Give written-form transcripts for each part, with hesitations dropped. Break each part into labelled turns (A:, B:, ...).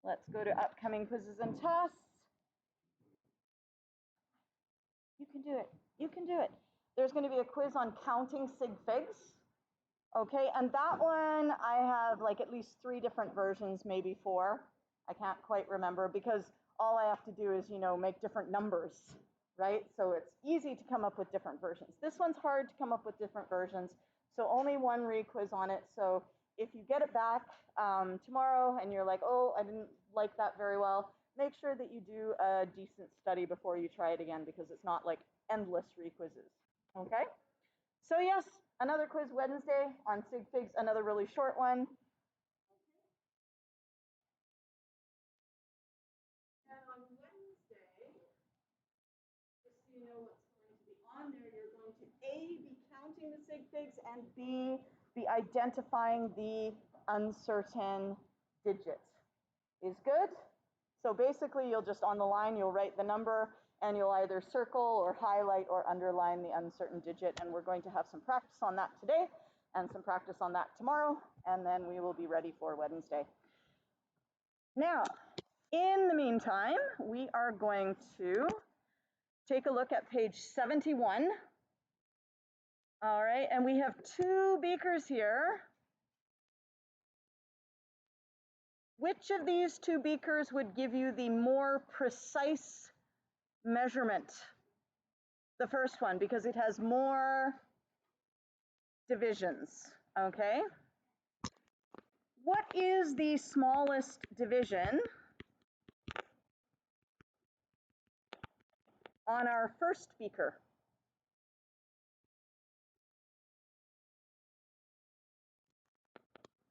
A: Let's go to upcoming quizzes and tests. You can do it. You can do it. There's going to be a quiz on counting Sig Figs. Okay, and that one I have like at least 3 different versions, maybe 4. I can't quite remember because all I have to do is, make different numbers, right? So it's easy to come up with different versions. This one's hard to come up with different versions, so only 1 re-quiz on it. So if you get it back tomorrow and you're like, oh, I didn't like that very well, make sure that you do a decent study before you try it again, because it's not like endless re-quizzes, okay? So yes, another quiz Wednesday on Sig Figs, another really short one. And on Wednesday, just so you know what's going to be on there, you're going to A, be counting the Sig Figs, and B, be identifying the uncertain digit. Is good? So basically, you'll just, on the line, you'll write the number, and you'll either circle or highlight or underline the uncertain digit. And we're going to have some practice on that today and some practice on that tomorrow, and then we will be ready for Wednesday. Now, in the meantime, we are going to take a look at page 71. All right, and we have 2 beakers here. Which of these 2 beakers would give you the more precise measurement? The first one, because it has more divisions, okay? What is the smallest division on our first beaker?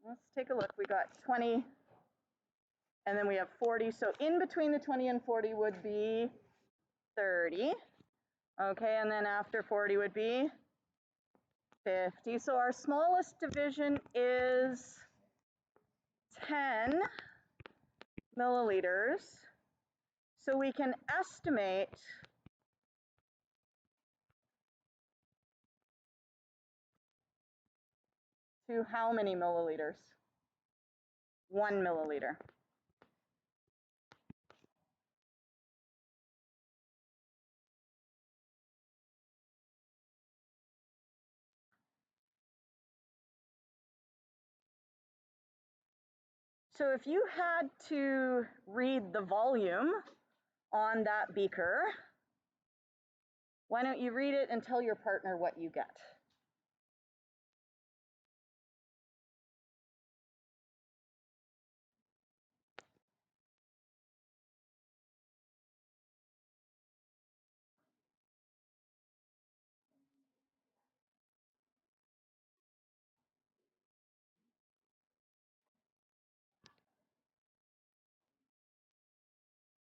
A: Let's take a look. We got 20, and then we have 40. So in between the 20 and 40 would be 30. Okay, and then after 40 would be 50. So our smallest division is 10 milliliters. So we can estimate to how many milliliters? 1 milliliter. So if you had to read the volume on that beaker, why don't you read it and tell your partner what you get?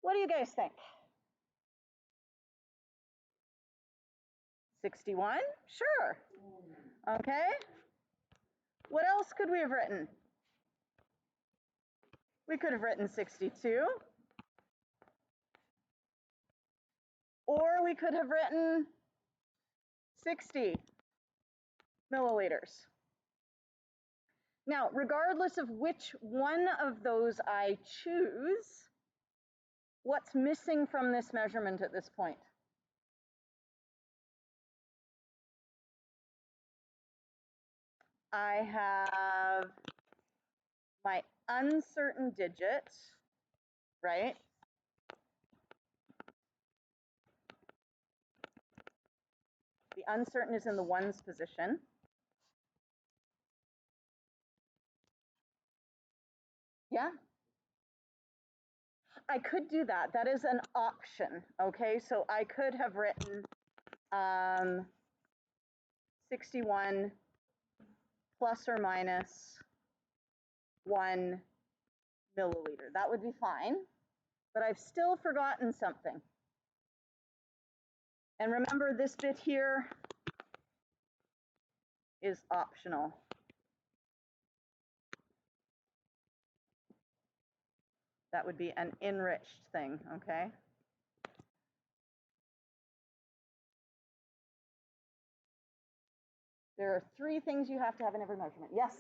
A: What do you guys think? 61? Sure. Okay. What else could we have written? We could have written 62. Or we could have written 60 milliliters. Now, regardless of which one of those I choose, what's missing from this measurement at this point? I have my uncertain digit, right? The uncertain is in the ones position. Yeah? I could do that. That is an option, okay? So I could have written 61 plus or minus 1 milliliter. That would be fine, but I've still forgotten something. And remember, this bit here is optional. That would be an enriched thing, okay? There are 3 things you have to have in every measurement. Yes?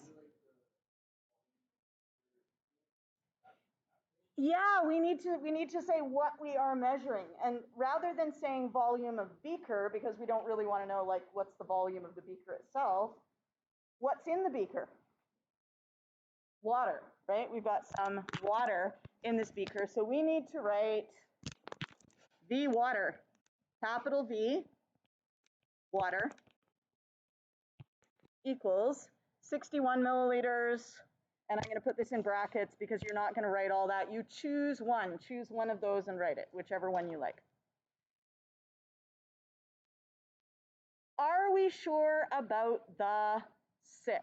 A: Yeah, we need to say what we are measuring. And rather than saying volume of beaker, because we don't really want to know like what's the volume of the beaker itself, what's in the beaker? Water, right? We've got some water in this beaker. So we need to write V water, capital V, water, equals 61 milliliters. And I'm going to put this in brackets because you're not going to write all that. You choose one of those and write it, whichever one you like. Are we sure about the 6?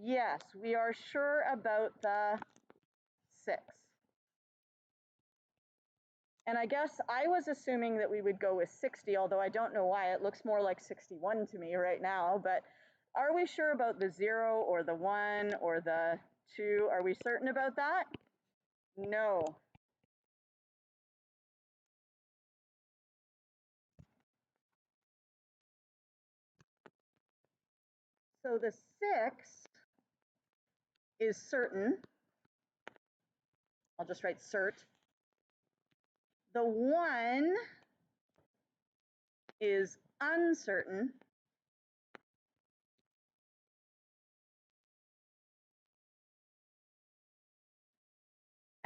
A: Yes, we are sure about the 6. And I guess I was assuming that we would go with 60, although I don't know why. It looks more like 61 to me right now. But are we sure about the 0 or the 1 or the 2? Are we certain about that? No. So the 6 is certain. I'll just write cert. The 1 is uncertain.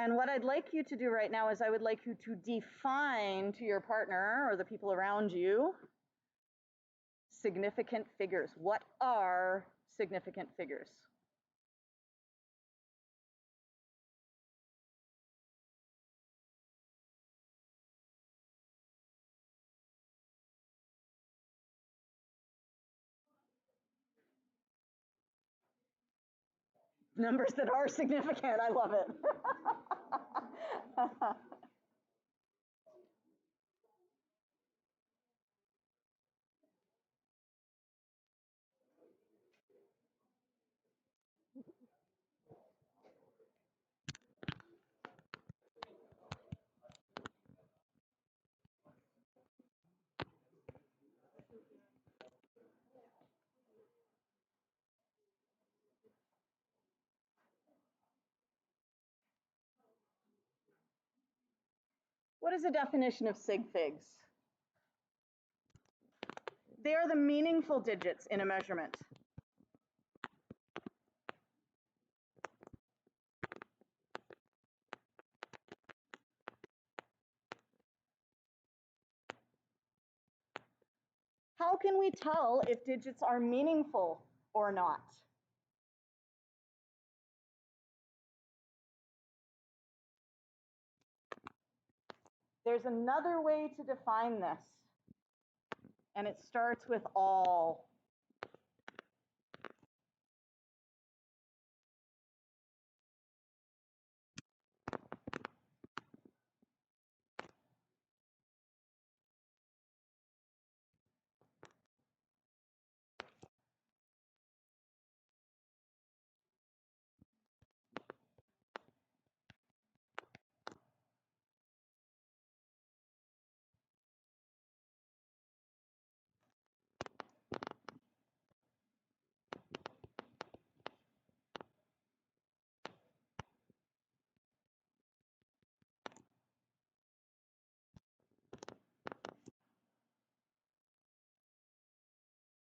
A: And what I'd like you to do right now is I would like you to define to your partner or the people around you significant figures. What are significant figures? Numbers that are significant. I love it. What is the definition of Sig Figs? They are the meaningful digits in a measurement. How can we tell if digits are meaningful or not? There's another way to define this, and it starts with all.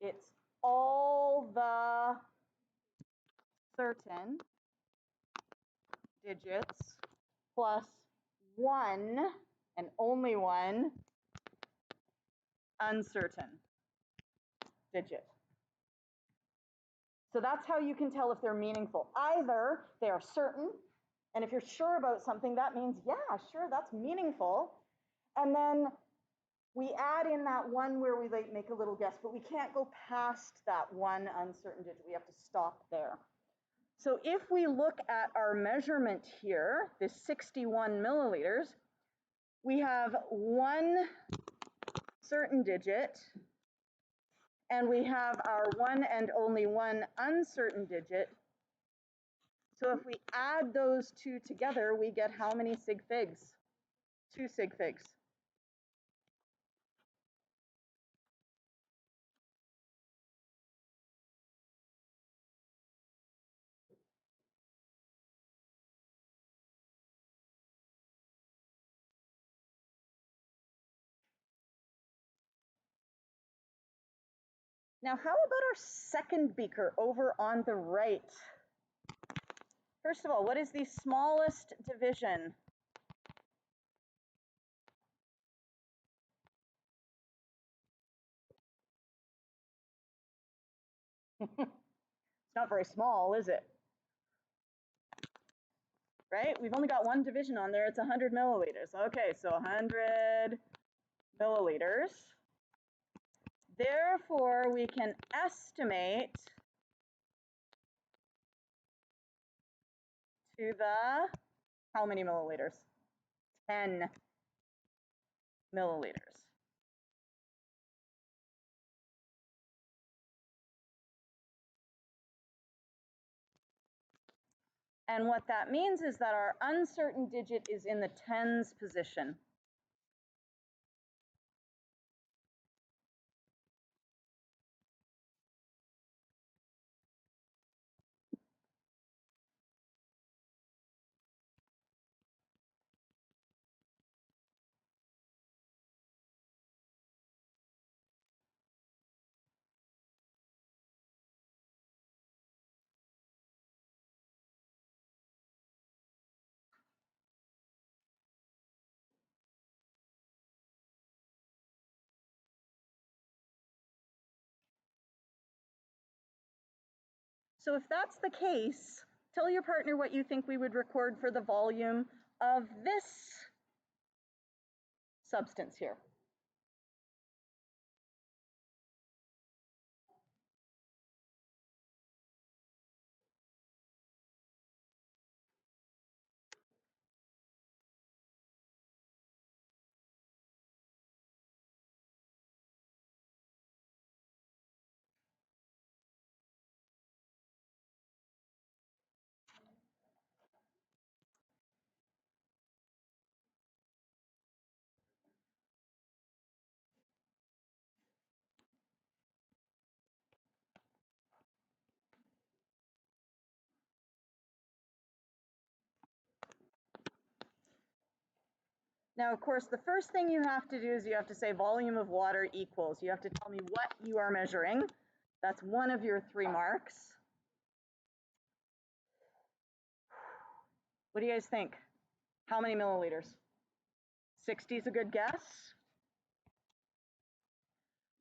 A: It's all the certain digits plus one and only one uncertain digit. So that's how you can tell if they're meaningful. Either they are certain, and if you're sure about something, that means, yeah, sure, that's meaningful. And then we add in that one where we like make a little guess, but we can't go past that one uncertain digit. We have to stop there. So if we look at our measurement here, this 61 milliliters, we have one certain digit, and we have our one and only one uncertain digit. So if we add those two together, we get how many sig figs? 2 sig figs. Now, how about our second beaker over on the right? First of all, what is the smallest division? It's not very small, is it? Right? We've only got one division on there. It's 100 milliliters. Okay, so 100 milliliters. Therefore, we can estimate to the, how many milliliters? 10 milliliters. And what that means is that our uncertain digit is in the tens position. So if that's the case, tell your partner what you think we would record for the volume of this substance here. Now, of course, the first thing you have to do is you have to say volume of water equals. You have to tell me what you are measuring. That's one of your 3 marks. What do you guys think? How many milliliters? 60 is a good guess.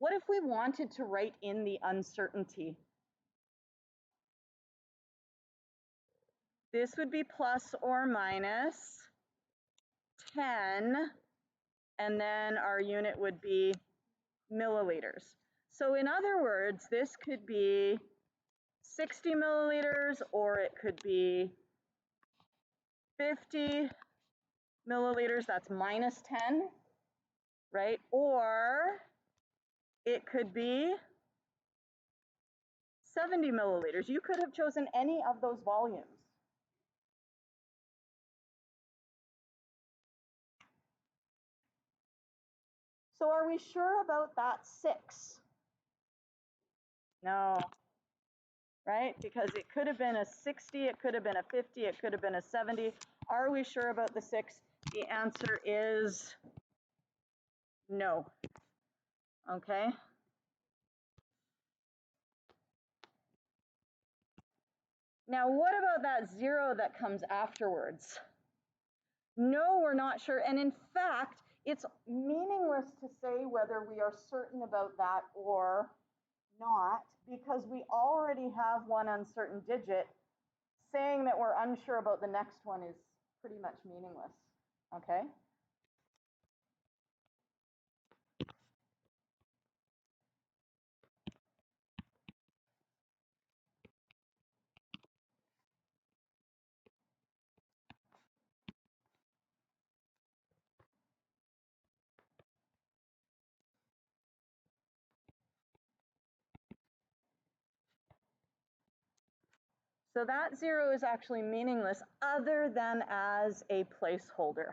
A: What if we wanted to write in the uncertainty? This would be plus or minus 10, and then our unit would be milliliters. So in other words, this could be 60 milliliters, or it could be 50 milliliters, that's minus 10, right? Or it could be 70 milliliters. You could have chosen any of those volumes. So are we sure about that 6? No, right? Because it could have been a 60, it could have been a 50, it could have been a 70. Are we sure about the 6? The answer is no. Okay. Now, what about that 0 that comes afterwards? No, we're not sure. And in fact, it's meaningless to say whether we are certain about that or not, because we already have one uncertain digit. Saying that we're unsure about the next one is pretty much meaningless, okay? So that 0 is actually meaningless other than as a placeholder.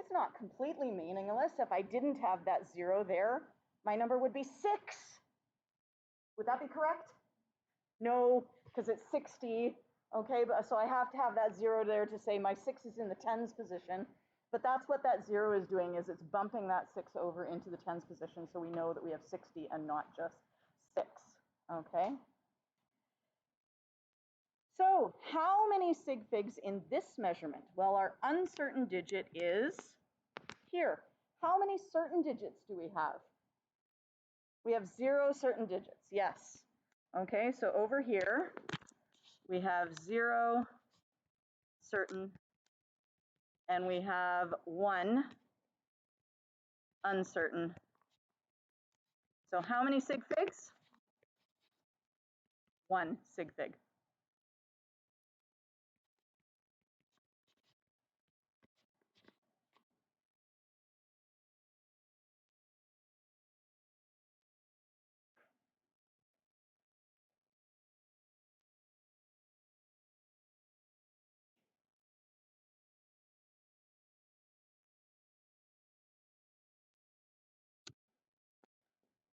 A: it's not completely meaningless. If I didn't have that 0 there, my number would be 6. Would that be correct? No, because it's 60. Okay, but so I have to have that 0 there to say my 6 is in the tens position. But that's what that 0 is doing, is it's bumping that 6 over into the tens position, so we know that we have 60 and not just 6. Okay. So how many sig figs in this measurement? Well, our uncertain digit is here. How many certain digits do we have? We have 0 certain digits, yes. Okay, so over here, we have 0 certain, and we have 1 uncertain. So how many sig figs? 1 sig fig.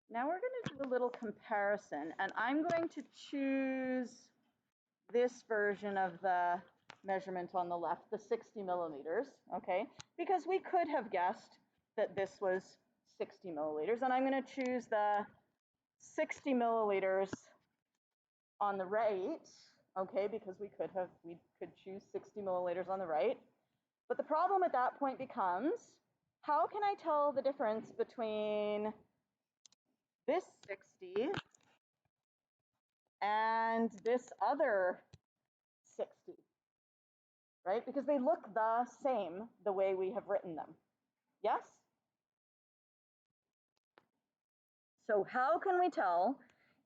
A: Now we're going to do a little comparison, and I'm going to choose this version of the measurement on the left, the 60 milliliters, okay? Because we could have guessed that this was 60 milliliters, and I'm going to choose the 60 milliliters on the right, okay? Because we could choose 60 milliliters on the right. But the problem at that point becomes, how can I tell the difference between this 60 and this other 60, right? Because they look the same the way we have written them. Yes? So how can we tell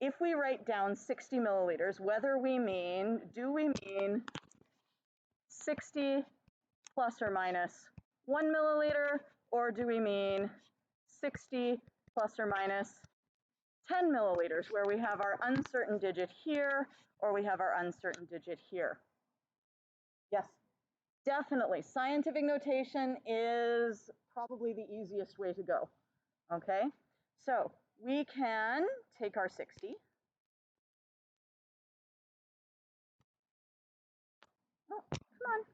A: if we write down 60 milliliters, whether do we mean 60 plus or minus 1 milliliter, or do we mean 60 plus or minus 10 milliliters, where we have our uncertain digit here, or we have our uncertain digit here? Yes, definitely. Scientific notation is probably the easiest way to go, okay? So we can take our 60. Oh, come on,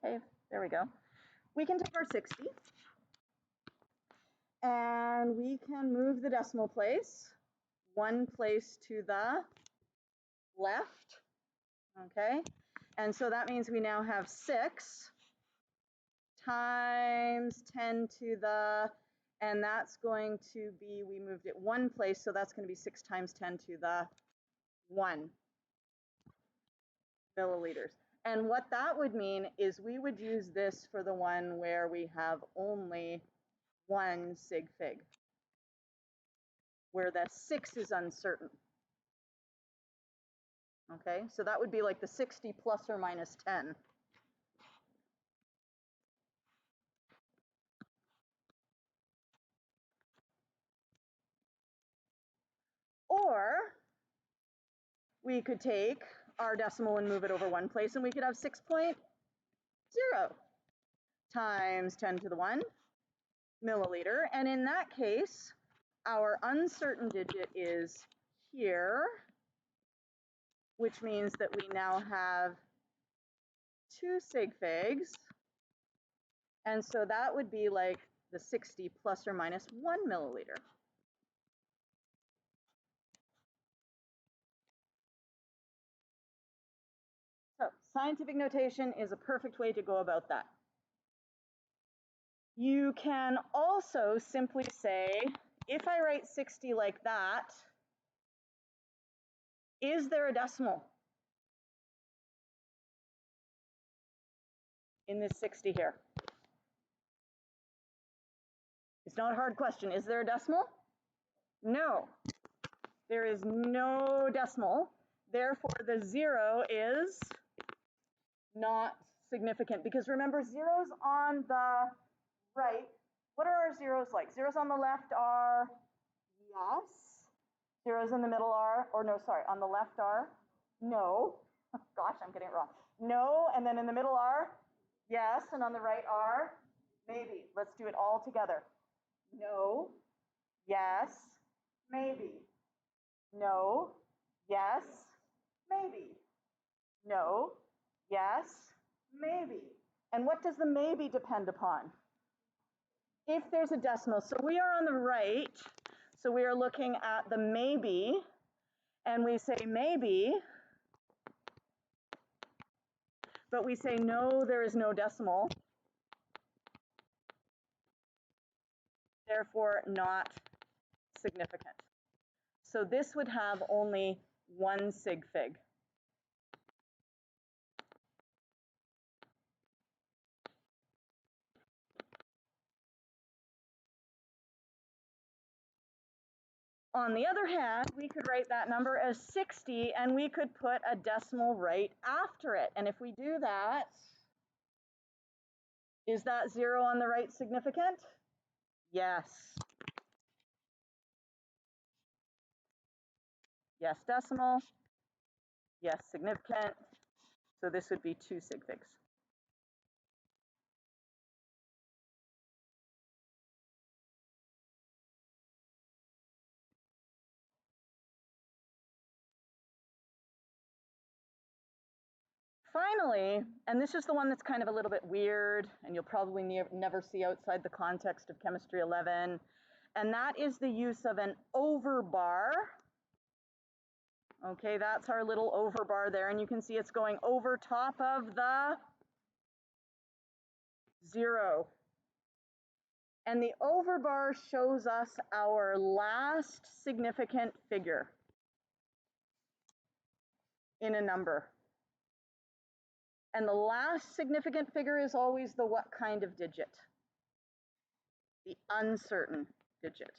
A: behave. There we go. We can take our 60 and we can move the decimal place 1 place to the left, okay? And so that means we now have 6 times 10 to the, and that's going to be, we moved it 1 place, so that's going to be 6 times 10 to the 1 milliliters. And what that would mean is we would use this for the one where we have only 1 sig fig, where the 6 is uncertain. Okay, so that would be like the 60 plus or minus 10. Or we could take our decimal and move it over 1 place, and we could have 6.0 times 10 to the 1 milliliter. And in that case, our uncertain digit is here, which means that we now have 2 sig figs. And so that would be like the 60 plus or minus 1 milliliter. So scientific notation is a perfect way to go about that. You can also simply say, if I write 60 like that, is there a decimal in this 60 here? It's not a hard question. Is there a decimal? No. There is no decimal. Therefore, the 0 is not significant, because remember, zeros on the right, what are our zeros like? Zeros on the left are yes. Zeros in the middle are, or no, sorry, on the left are no. Gosh, I'm getting it wrong. No, and then in the middle are yes, and on the right are maybe. Let's do it all together. No, yes, maybe. No, yes, maybe. No, yes, maybe. And what does the maybe depend upon? If there's a decimal. So we are on the right, so we are looking at the maybe, and we say maybe, but we say no, there is no decimal, therefore not significant. So this would have only one sig fig. On the other hand, we could write that number as 60 and we could put a decimal right after it. And if we do that, is that 0 on the right significant? Yes. Yes, decimal. Yes, significant. So this would be 2 sig figs. Finally, and this is the one that's kind of a little bit weird, and you'll probably never see outside the context of Chemistry 11, and that is the use of an overbar. Okay, that's our little overbar there, and you can see it's going over top of the 0. And the overbar shows us our last significant figure in a number. And the last significant figure is always the what kind of digit? The uncertain digit.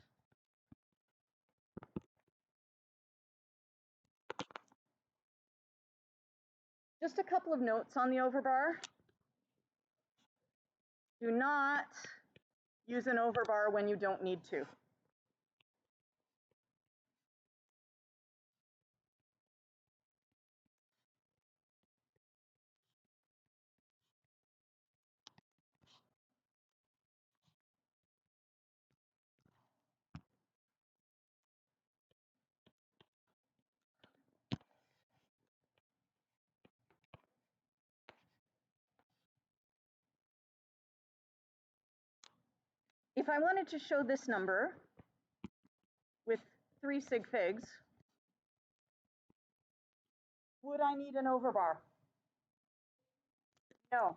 A: Just a couple of notes on the overbar. Do not use an overbar when you don't need to. If I wanted to show this number with 3 sig figs, would I need an overbar? No.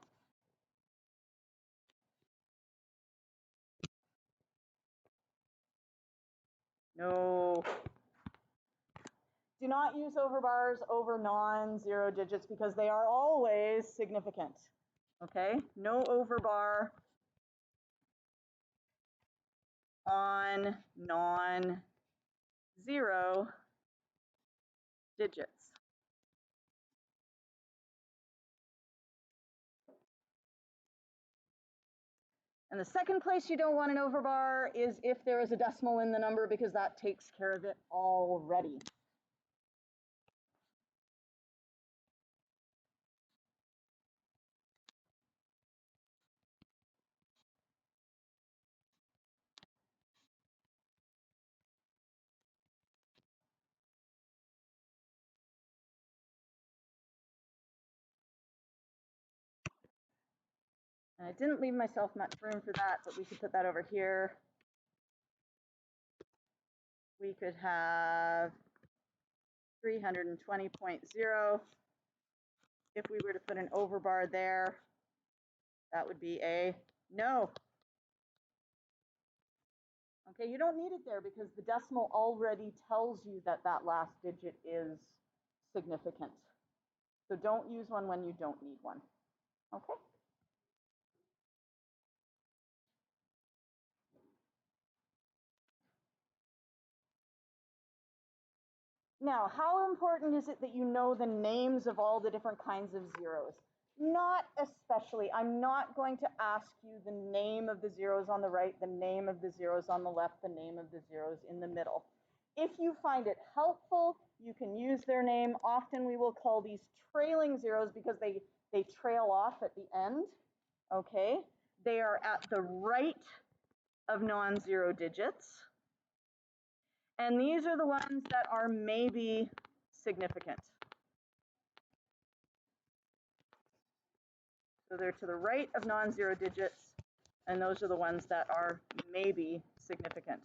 A: No. Do not use overbars over non-zero digits because they are always significant. Okay? No overbar on non-zero digits. And the second place you don't want an overbar is if there is a decimal in the number, because that takes care of it already. And I didn't leave myself much room for that, but we could put that over here. We could have 320.0. If we were to put an overbar there, that would be a no. Okay, you don't need it there because the decimal already tells you that that last digit is significant. So don't use one when you don't need one. Okay? Now, how important is it that you know the names of all the different kinds of zeros? Not especially. I'm not going to ask you the name of the zeros on the right, the name of the zeros on the left, the name of the zeros in the middle. If you find it helpful, you can use their name. Often we will call these trailing zeros because they trail off at the end, okay? they are at the right of non-zero digits. And these are the ones that are maybe significant. So they're to the right of non-zero digits, and those are the ones that are maybe significant.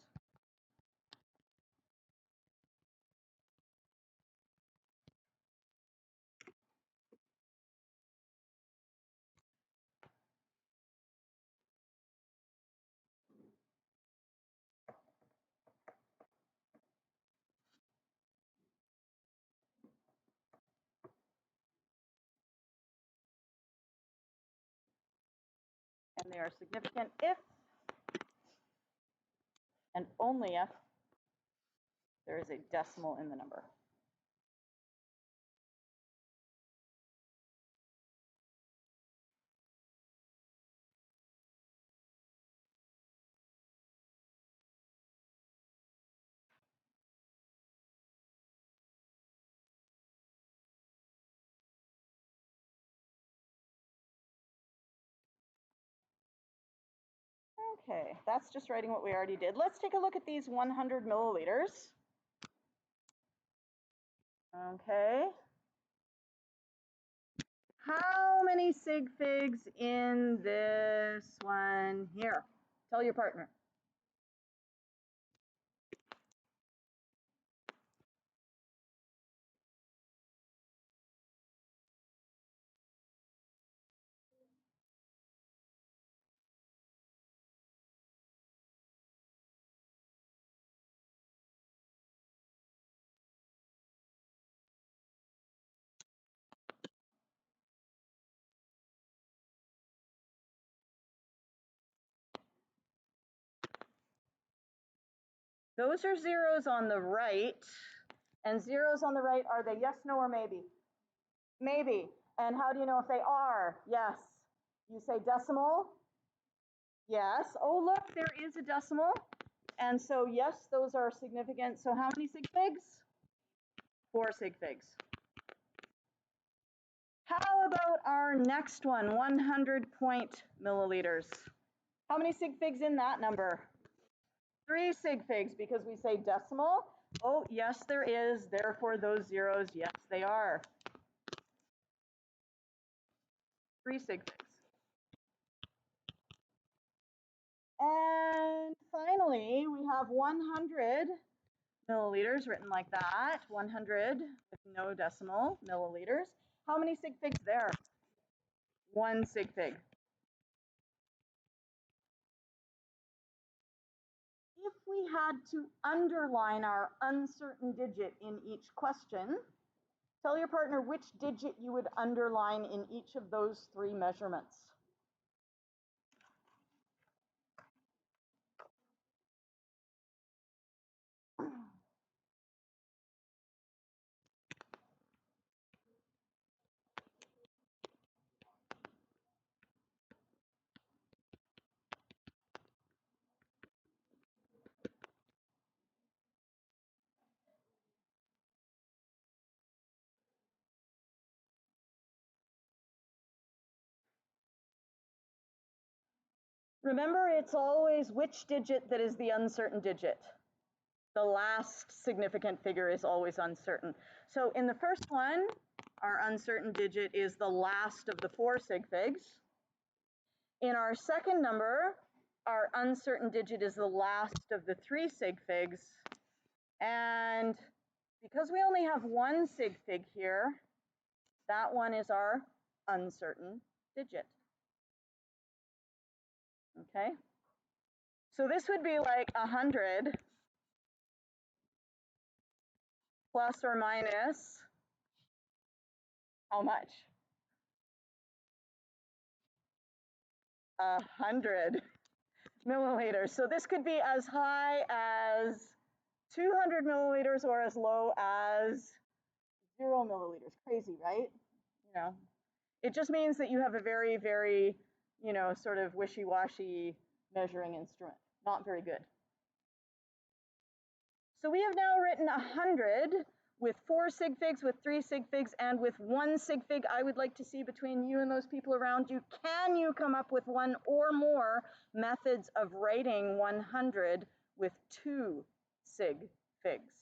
A: And they are significant if and only if there is a decimal in the number. Okay, that's just writing what we already did. Let's take a look at these 100 milliliters. Okay. How many sig figs in this one here? Tell your partner. Those are zeros on the right, and zeros on the right, are they yes, no, or maybe? Maybe. And how do you know if they are? Yes. You say decimal? Yes. Oh, look, there is a decimal. And so, yes, those are significant. So how many sig figs? 4 sig figs. How about our next one, 100 milliliters? How many sig figs in that number? 3 sig figs, because we say decimal. Oh, yes, there is. Therefore, those zeros, yes, they are. 3 sig figs. And finally, we have 100 milliliters written like that. 100 with no decimal milliliters. How many sig figs there? 1 sig fig. If we had to underline our uncertain digit in each question, tell your partner which digit you would underline in each of those 3 measurements. Remember, it's always which digit that is the uncertain digit. The last significant figure is always uncertain. So in the first one, our uncertain digit is the last of the 4 sig figs. In our second number, our uncertain digit is the last of the 3 sig figs. And because we only have 1 sig fig here, that one is our uncertain digit. Okay? So this would be like 100 plus or minus how much? 100 milliliters. So this could be as high as 200 milliliters or as low as 0 milliliters. Crazy, right? You know, it just means that you have a very, very, you know, sort of wishy-washy measuring instrument. Not very good. So we have now written 100 with 4 sig figs, with 3 sig figs, and with 1 sig fig. I would like to see between you and those people around you, can you come up with one or more methods of writing 100 with 2 sig figs?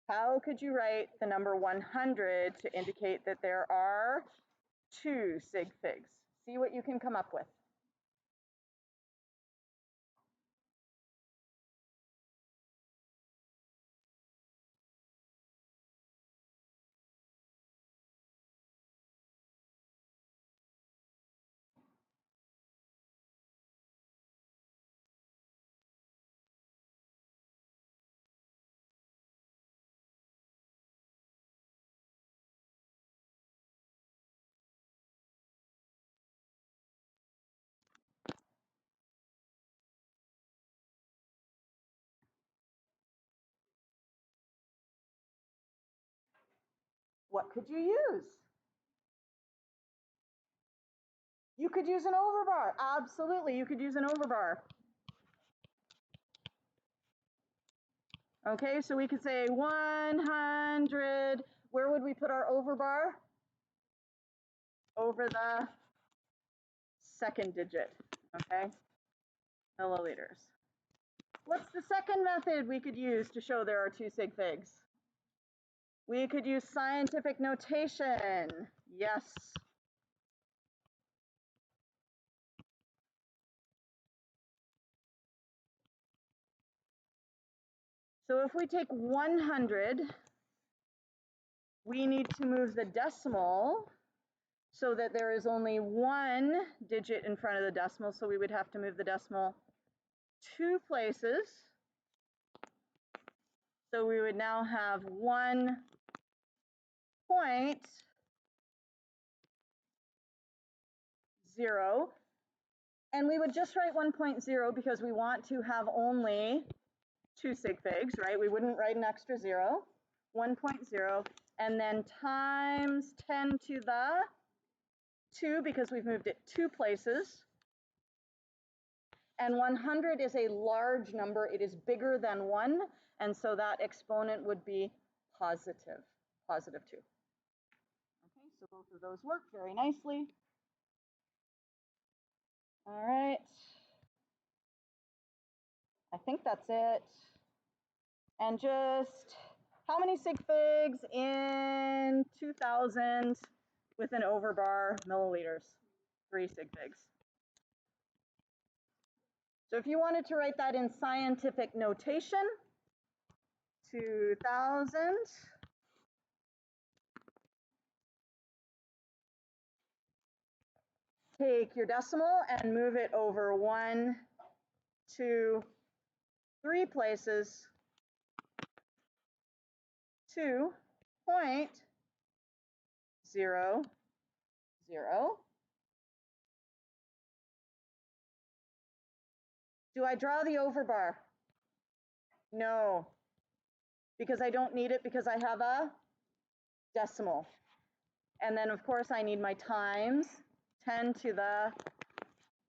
A: How could you write the number 100 to indicate that there are 2 sig figs? See what you can come up with. What could you use? You could use an overbar. Absolutely, you could use an overbar. Okay, so we could say 100. Where would we put our overbar? Over the second digit, okay? Milliliters. What's the second method we could use to show there are 2 sig figs? We could use scientific notation. Yes. So if we take 100, we need to move the decimal so that there is only 1 digit in front of the decimal. So we would have to move the decimal 2 places. So we would now have 1.0, and we would just write 1.0 because we want to have only 2 sig figs, right? We wouldn't write an extra 0. 1.0, and then times 10 to the 2 because we've moved it 2 places. And 100 is a large number. It is bigger than 1, and so that exponent would be positive 2. Okay, so both of those work very nicely. All right. I think that's it. And just how many sig figs in 2000 with an overbar milliliters? 3 sig figs. So if you wanted to write that in scientific notation, 2000 take your decimal and move it over 1, 2, 3 places, 2.00. Do I draw the overbar? No, because I don't need it because I have a decimal. And then of course I need my times, 10 to the,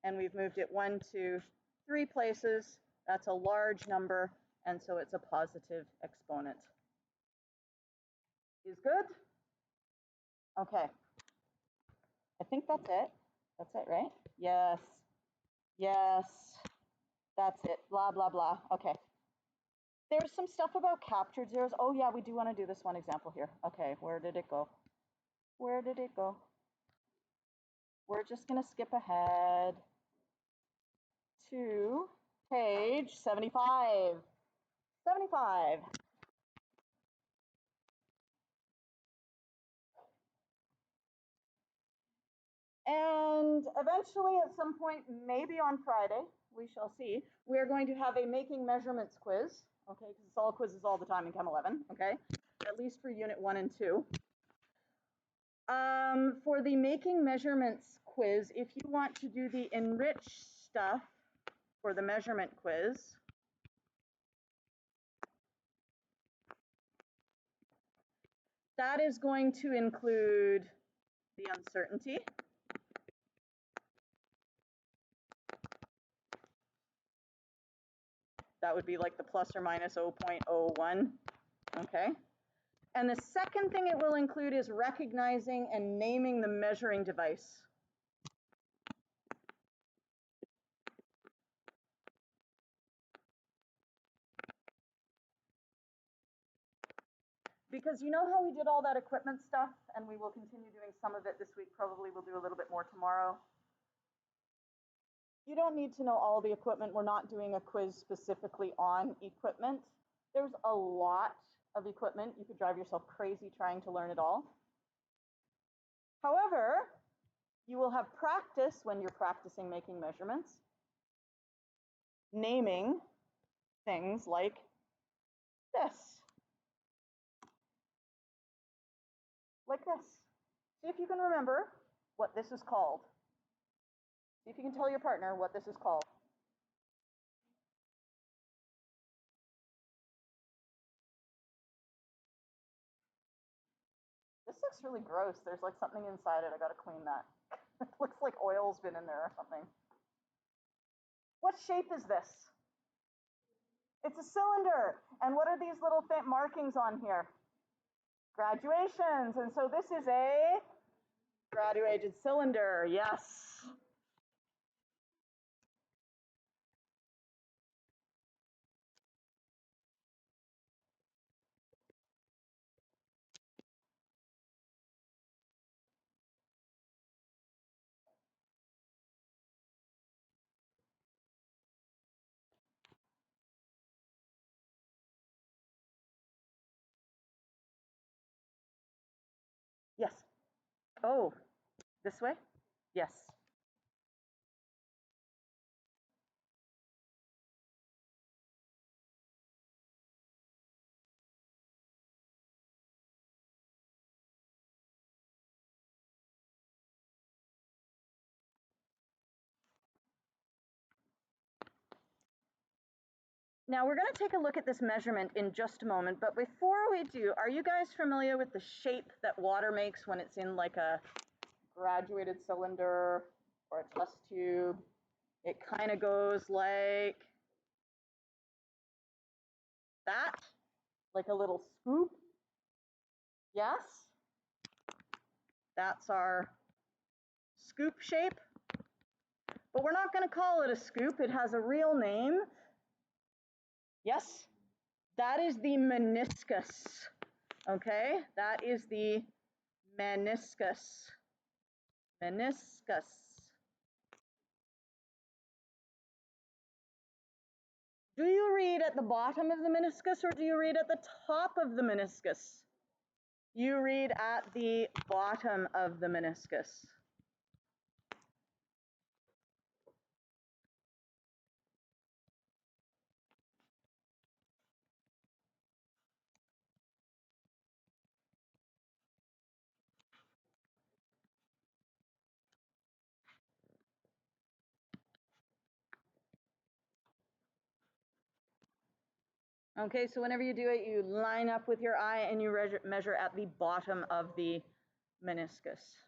A: and we've moved it 1, 2, 3 places. That's a large number, and so it's a positive exponent. Is good? Okay. I think that's it. That's it, right? Yes. Yes. That's it. Blah, blah, blah. Okay. There's some stuff about captured zeros. Oh, yeah, we do want to do this one example here. Okay, where did it go? Where did it go? We're just going to skip ahead to page 75. 75. And eventually, at some point, maybe on Friday, we shall see, we're going to have a making measurements quiz, okay, because it's all quizzes all the time in Chem 11, okay, at least for Unit 1 and 2. For the making measurements quiz, if you want to do the enriched stuff for the measurement quiz, that is going to include the uncertainty. That would be like the plus or minus 0.01, okay? And the second thing it will include is recognizing and naming the measuring device. Because you know how we did all that equipment stuff, and we will continue doing some of it this week, probably we'll do a little bit more tomorrow. You don't need to know all the equipment. We're not doing a quiz specifically on equipment. There's a lot of equipment. You could drive yourself crazy trying to learn it all. However, you will have practice when you're practicing making measurements, naming things like this. Like this. See if you can remember what this is called. See if you can tell your partner what this is called. This looks really gross. There's like something inside it. I gotta clean that. It looks like oil's been in there or something. What shape is this? It's a cylinder. And what are these little markings on here? Graduations. And so this is a graduated cylinder. Yes. Yes. Oh, this way? Yes. Now we're going to take a look at this measurement in just a moment, but before we do, are you guys familiar with the shape that water makes when it's in like a graduated cylinder or a test tube? It kind of goes like that, like a little scoop. Yes? That's our scoop shape. But we're not going to call it a scoop. It has a real name. Yes? That is the meniscus. Okay? That is the meniscus. Meniscus. Do you read at the bottom of the meniscus or do you read at the top of the meniscus? You read at the bottom of the meniscus. Okay, so whenever you do it, you line up with your eye and you measure at the bottom of the meniscus.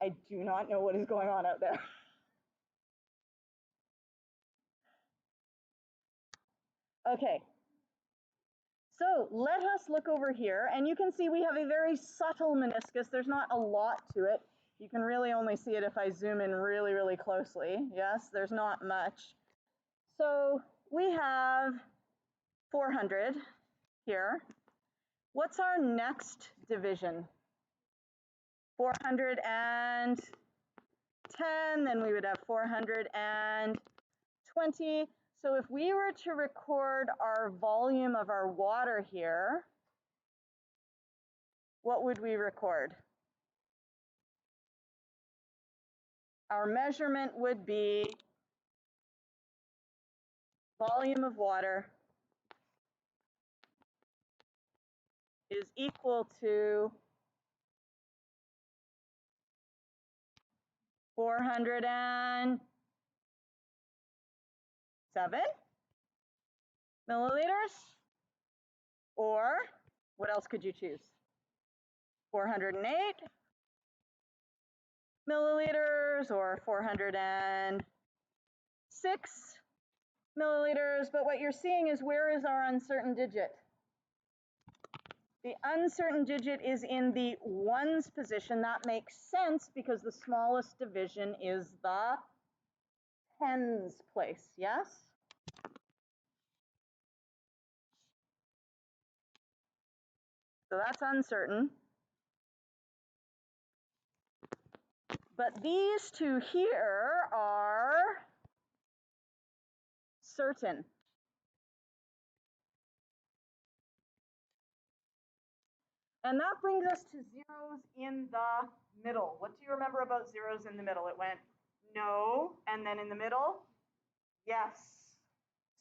A: I do not know what is going on out there. Okay, so let us look over here, and you can see we have a very subtle meniscus. There's not a lot to it. You can really only see it if I zoom in really, really closely. Yes, there's not much. So we have 400 here. What's our next division? 410, then we would have 420. So if we were to record our volume of our water here, what would we record? Our measurement would be volume of water is equal to 407 milliliters, or what else could you choose? 408 milliliters or 406 milliliters, but what you're seeing is where is our uncertain digit? The uncertain digit is in the ones position. That makes sense because the smallest division is the tens place, yes? So that's uncertain. But these two here are certain. And that brings us to zeros in the middle. What do you remember about zeros in the middle? It went no, and then in the middle, yes.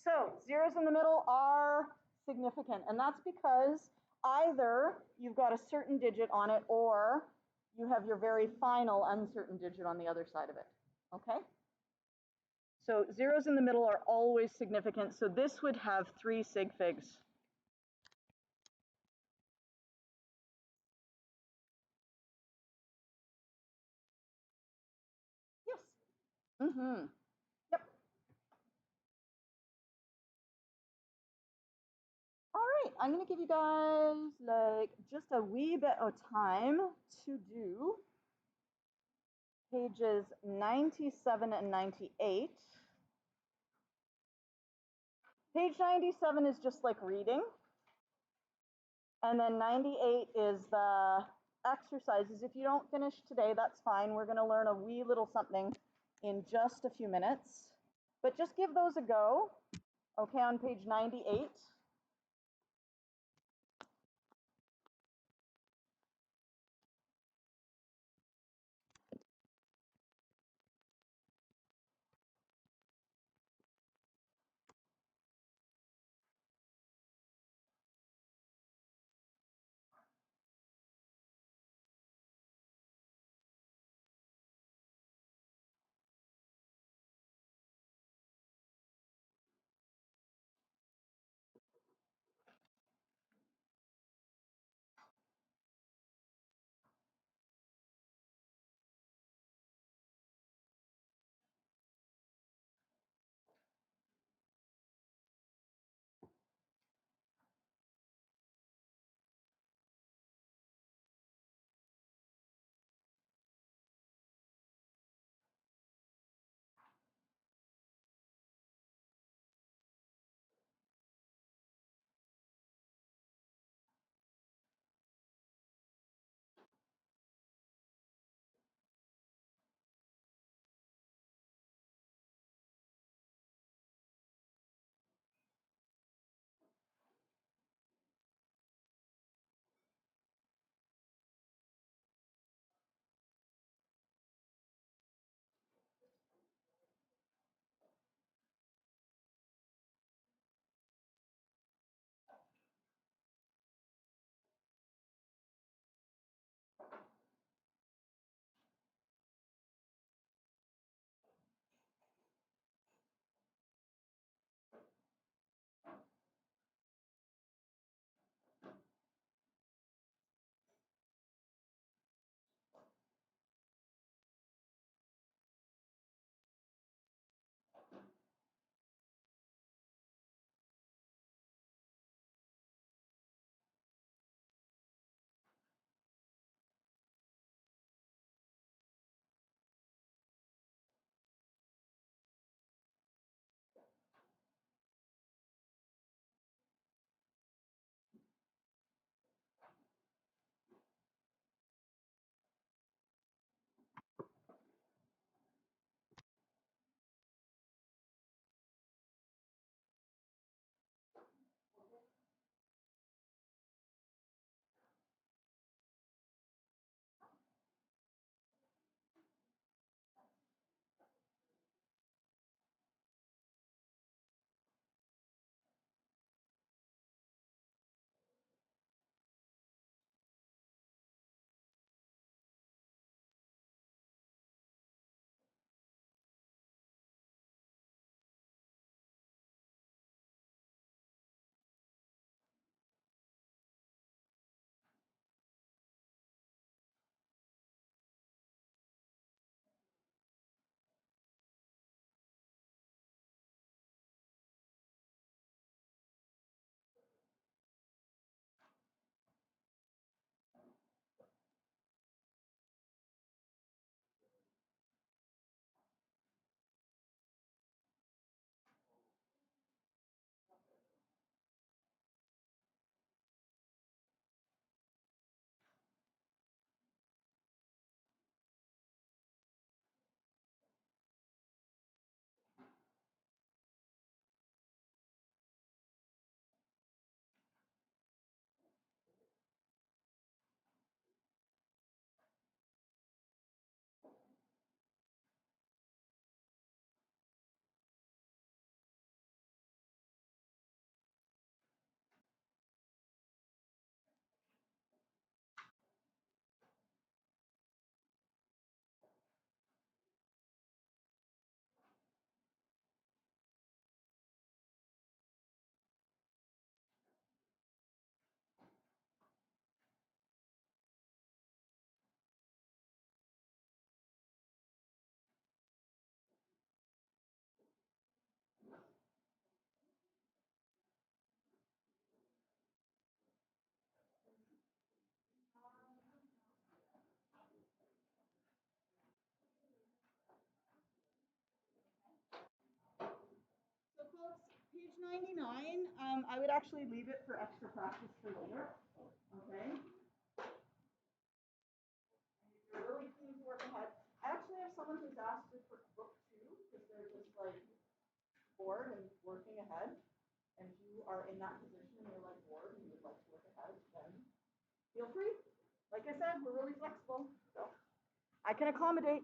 A: So zeros in the middle are significant, and that's because either you've got a certain digit on it or you have your very final uncertain digit on the other side of it, okay? So zeros in the middle are always significant, so this would have 3 sig figs. Yes. Mm-hmm. Yep. All right, I'm gonna give you guys like just a wee bit of time to do pages 97 and 98. Page 97 is just like reading, and then 98 is the exercises. If you don't finish today, that's fine. We're gonna learn a wee little something in just a few minutes, but just give those a go, okay, on page 98. $99. I would actually leave it for extra practice for later. Okay. You're really keen to work ahead. I actually have someone who's asked you for a book too, because they're just like bored and working ahead. And you are in that position and you're like bored and you'd like to work ahead, then feel free. Like I said, we're really flexible, so I can accommodate.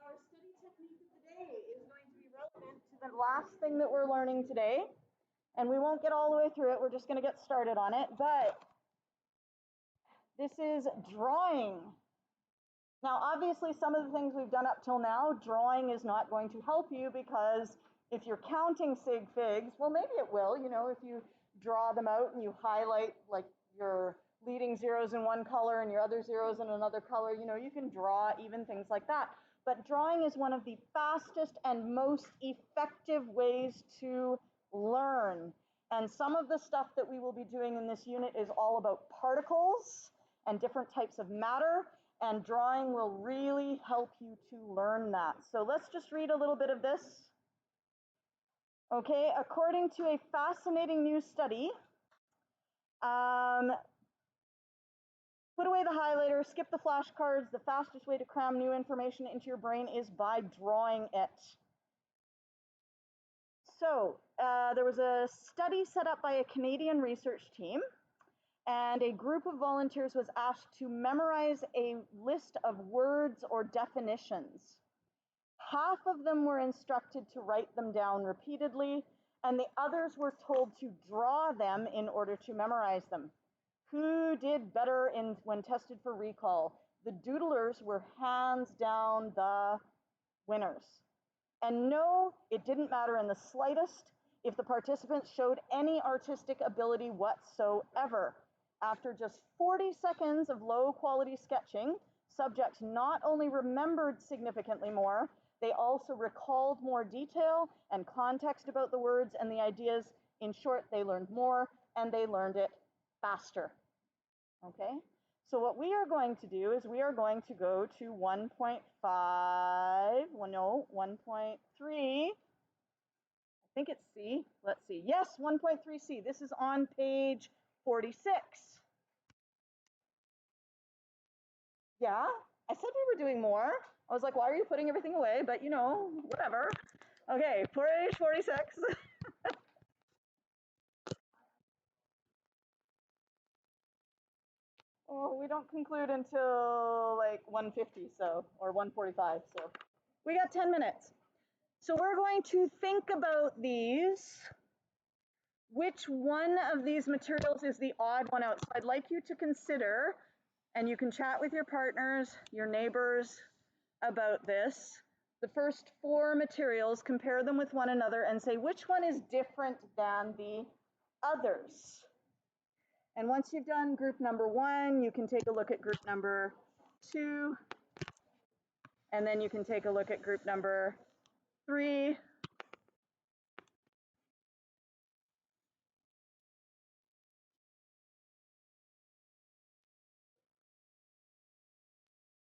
A: Our study technique of the day is going to be relevant to the last thing that we're learning today. And we won't get all the way through it. We're just going to get started on it. But this is drawing. Now, obviously, some of the things we've done up till now, drawing is not going to help you because if you're counting Sig Figs, well, maybe it will, you know, if you draw them out and you highlight like your leading zeros in one color and your other zeros in another color, you know, you can draw even things like that. But drawing is one of the fastest and most effective ways to learn. And some of the stuff that we will be doing in this unit is all about particles and different types of matter. And drawing will really help you to learn that. So let's just read a little bit of this. Okay, according to a fascinating new study, Put away the highlighter, skip the flashcards. The fastest way to cram new information into your brain is by drawing it. So there was a study set up by a Canadian research team, and a group of volunteers was asked to memorize a list of words or definitions. Half of them were instructed to write them down repeatedly, and the others were told to draw them in order to memorize them. Who did better when tested for recall? The doodlers were hands down the winners. And no, it didn't matter in the slightest if the participants showed any artistic ability whatsoever. After just 40 seconds of low quality sketching, subjects not only remembered significantly more, they also recalled more detail and context about the words and the ideas. In short, they learned more and they learned it faster. Okay, so what we are going to do is we are going to go to 1.5, well, no, 1.3. I think it's C. Let's see. Yes, 1.3C. This is on page 46. Yeah, I said we were doing more. I was like, why are you putting everything away? But you know, whatever. Okay, page 46. Oh, we don't conclude until like 1:50, so, or 1:45, so we got 10 minutes. So we're going to think about these. Which one of these materials is the odd one out? So I'd like you to consider, and you can chat with your partners, your neighbors about this. The first 4 materials, compare them with one another and say which one is different than the others. And once you've done group number 1, you can take a look at group number 2, and then you can take a look at group number 3.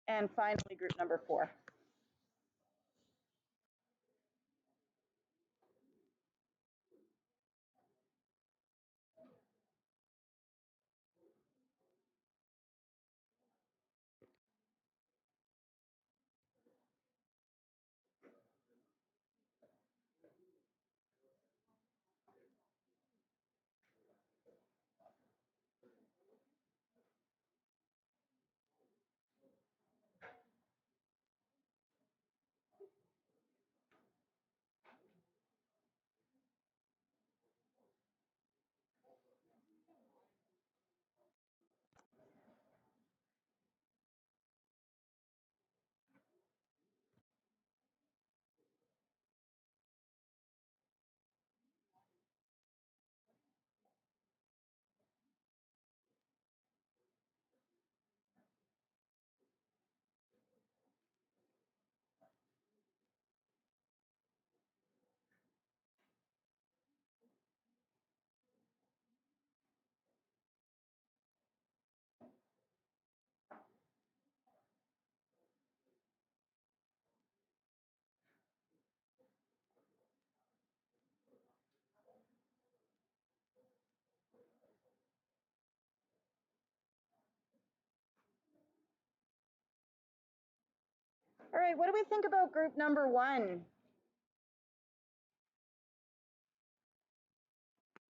A: And finally, group number 4. All right, what do we think about group number 1?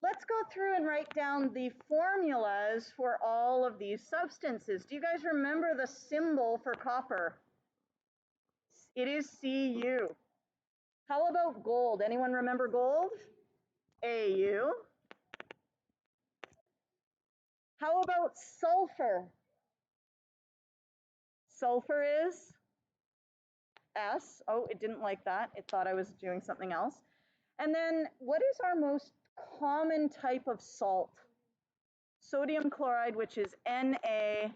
A: Let's go through and write down the formulas for all of these substances. Do you guys remember the symbol for copper? It is Cu. How about gold? Anyone remember gold? Au. How about sulfur? Sulfur is S. Oh, it didn't like that. It thought I was doing something else. And then what is our most common type of salt? Sodium chloride, which is NaCl.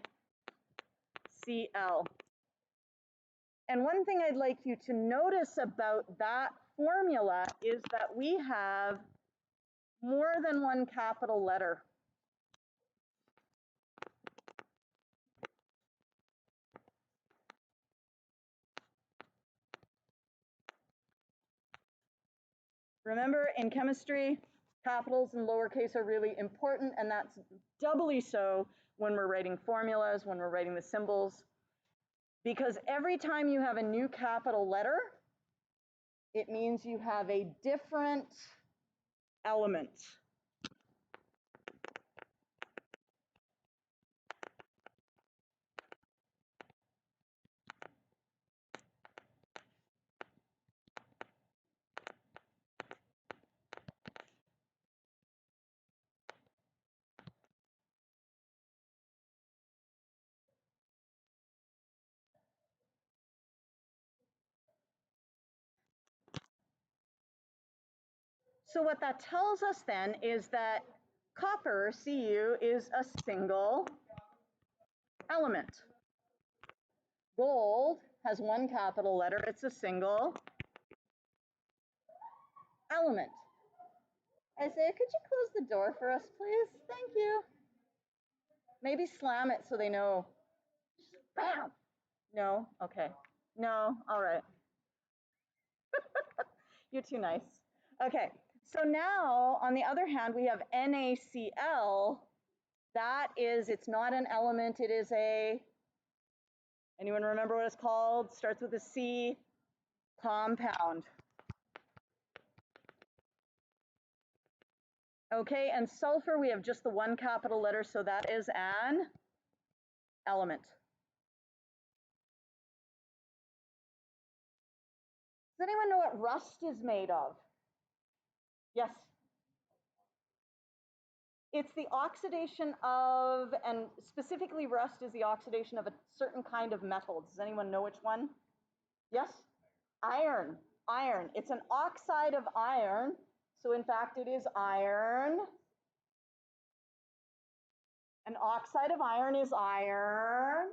A: And one thing I'd like you to notice about that formula is that we have more than one capital letter. Remember in chemistry, Capitals and lowercase are really important, and that's doubly so when we're writing formulas, when we're writing the symbols, because every time you have a new capital letter, it means you have a different element. So what that tells us then is that copper, Cu, is a single element. Gold has one capital letter, it's a single element. Isaiah, could you close the door for us, please? Thank you. Maybe slam it so they know. Bam! No? Okay. No? All right. You're too nice. Okay, so now on the other hand, we have NaCl. That is, it's not an element, it is a, anyone remember what it's called? Starts with a C, compound. Okay, and sulfur, we have just the one capital letter, so that is an element. Does anyone know what rust is made of? Yes. It's the oxidation of, and specifically rust is the oxidation of a certain kind of metal. Does anyone know which one? Yes? Iron. Iron. It's an oxide of iron. So in fact, it is iron. An oxide of iron is iron.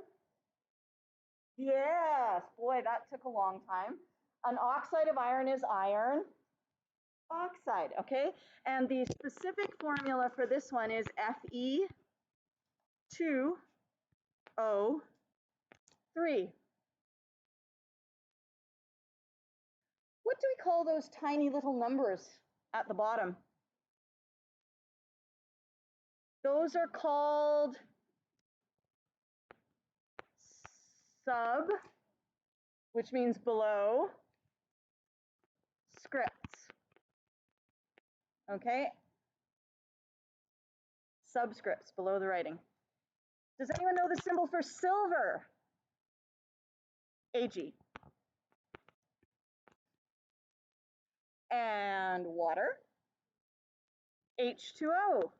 A: Yes. Boy, that took a long time. An oxide of iron is iron oxide, okay? And the specific formula for this one is Fe2O3. What do we call those tiny little numbers at the bottom? Those are called sub, which means below, scripts. Okay? Subscripts below the writing. Does anyone know the symbol for silver? Ag. And water? H2O.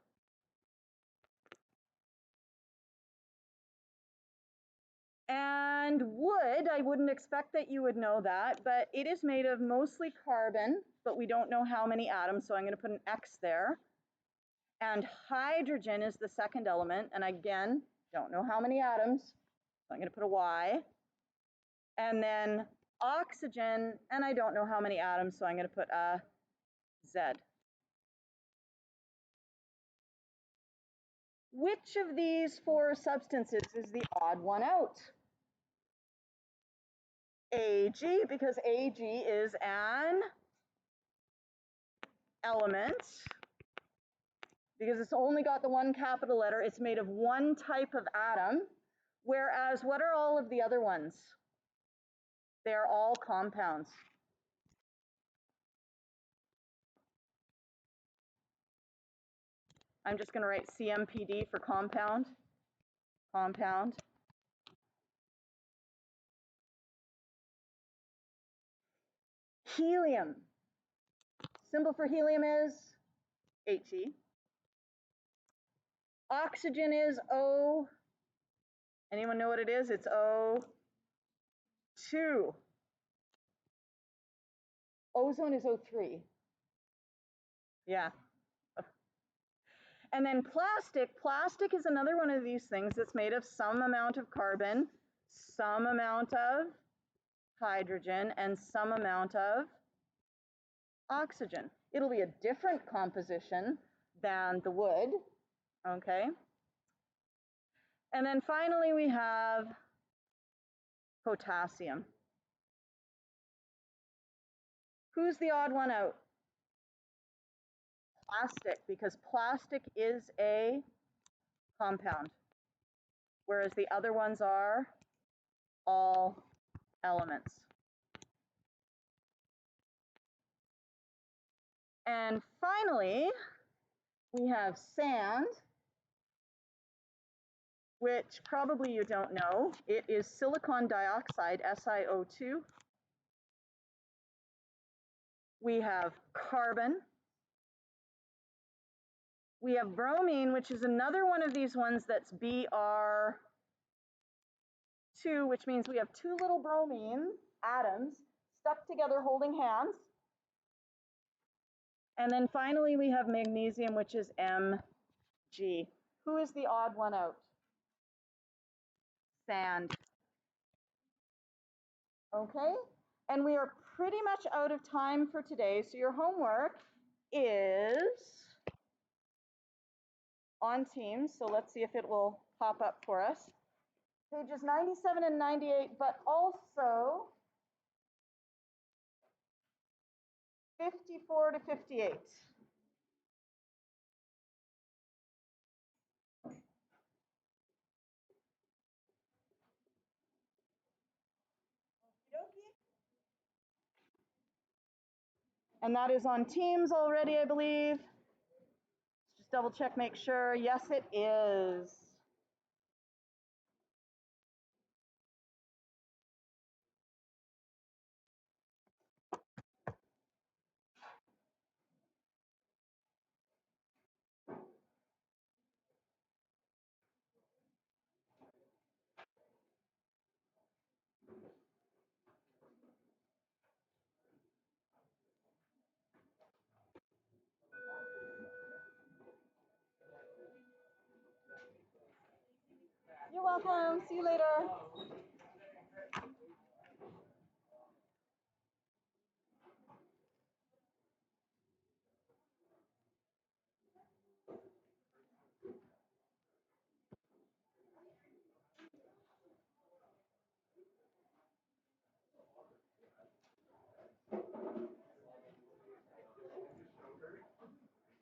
A: And wood, I wouldn't expect that you would know that, but it is made of mostly carbon, but we don't know how many atoms, so I'm going to put an X there. And hydrogen is the second element, and again, don't know how many atoms, so I'm going to put a Y. And then oxygen, and I don't know how many atoms, so I'm going to put a Z. Which of these four substances is the odd one out? Ag, because Ag is an element. Because it's only got the one capital letter, it's made of one type of atom. Whereas, what are all of the other ones? They're all compounds. I'm just going to write CMPD for compound. Compound. Helium. Symbol for helium is He. Oxygen is O. Anyone know what it is? It's O2. Ozone is O3. Yeah. And then plastic. Plastic is another one of these things that's made of some amount of carbon, some amount of hydrogen, and some amount of oxygen. It'll be a different composition than the wood, okay? And then finally we have potassium. Who's the odd one out? plastic because plastic is a compound, whereas the other ones are all elements. And finally, we have sand, which probably you don't know. It is silicon dioxide, SiO2. We have carbon. We have bromine, which is another one of these ones that's Br2, which means we have two little bromine atoms stuck together holding hands. And then finally, we have magnesium, which is Mg. Who is the odd one out? Sand. Okay, and we are pretty much out of time for today, so your homework is on Teams, so let's see if it will pop up for us. Pages 97 and 98, but also 54 to 58. And that is on Teams already, I believe. Just double check, make sure. Yes, it is. You're welcome. See you later.